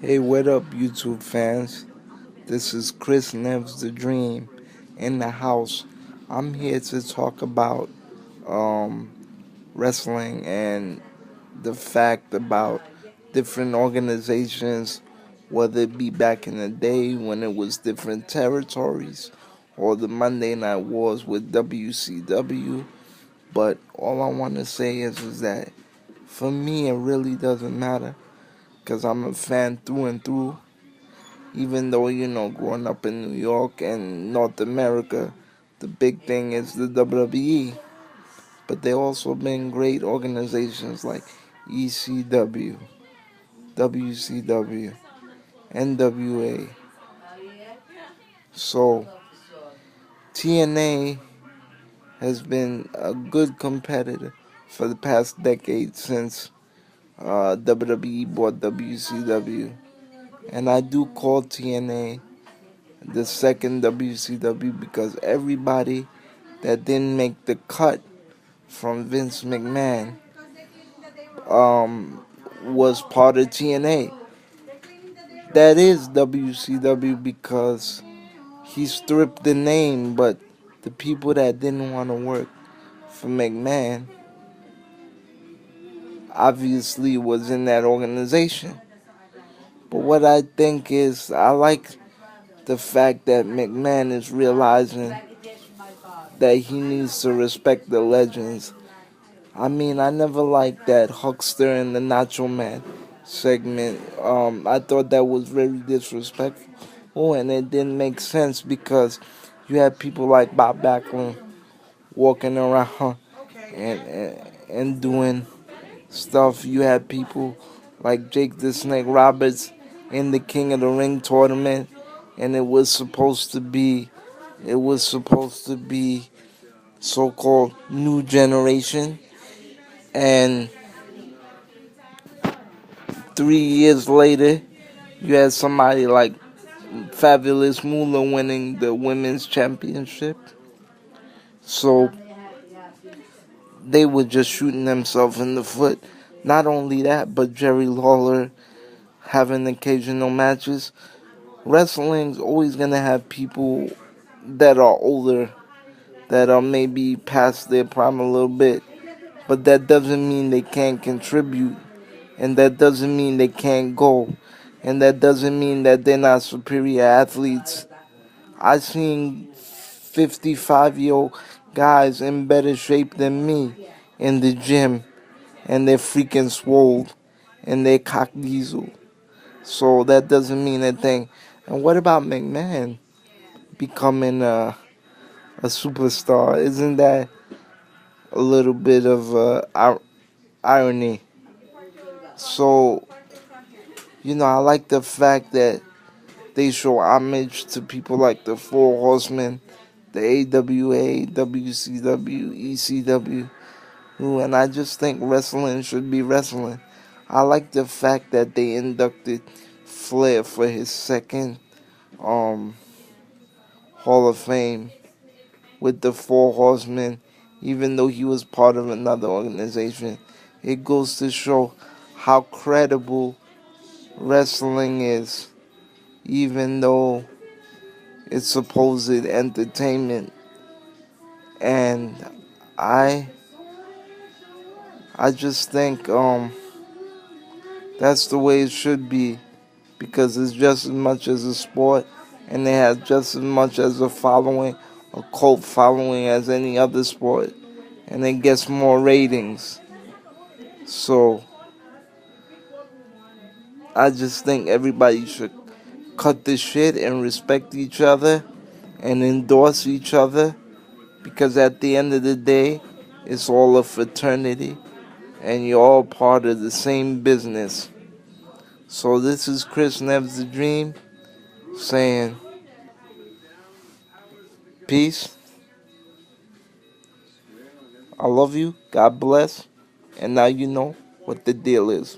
Hey, what up, YouTube fans? This is Chris Nev's The Dream in the house. I'm here to talk about um, wrestling and the fact about different organizations, whether it be back in the day when it was different territories or the Monday Night Wars with WCW. But all I want to say is that for me, it really doesn't matter because I'm a fan through and through. Even though, growing up in New York and North America, the big thing is the WWE. But there also been great organizations like ECW, WCW, NWA. So TNA has been a good competitor for the past decade since WWE bought WCW. And I do call TNA the second WCW because everybody that didn't make the cut from Vince McMahon was part of TNA. That is WCW because he stripped the name, but the people that didn't want to work for McMahon obviously was in that organization. But what I think is, I like the fact that McMahon is realizing that he needs to respect the legends. I mean, I never liked that Huckster and the Nacho Man segment. I thought that was very disrespectful. Oh, and it didn't make sense because you had people like Bob Backlund walking around and doing stuff. You had people like Jake the Snake Roberts in the King of the Ring tournament, and it was supposed to be so-called new generation, and 3 years later, you had somebody like Fabulous Moolah winning the women's championship. So they were just shooting themselves in the foot. Not only that, but Jerry Lawler having occasional matches. Wrestling's always gonna have people that are older, that are maybe past their prime a little bit, but that doesn't mean they can't contribute, and that doesn't mean they can't go, and that doesn't mean that they're not superior athletes. I've seen 55-year-old guys in better shape than me in the gym, and they're freaking swole, and they're cock diesel. So that doesn't mean a thing. And what about McMahon becoming a superstar? Isn't that a little bit of irony? So, I like the fact that they show homage to people like the Four Horsemen, the AWA, WCW, ECW, and I just think wrestling should be wrestling. I like the fact that they inducted Flair for his second um, Hall of Fame with the Four Horsemen, even though he was part of another organization. It goes to show how credible wrestling is, even though it's supposed entertainment. And I I just think that's the way it should be because it's just as much as a sport and it has just as much as a cult following as any other sport, and it gets more ratings. So I just think everybody should cut this shit and respect each other and endorse each other because at the end of the day, it's all a fraternity and you're all part of the same business. So this is Chris Nev's The Dream saying peace. I love you. God bless. And now you know what the deal is.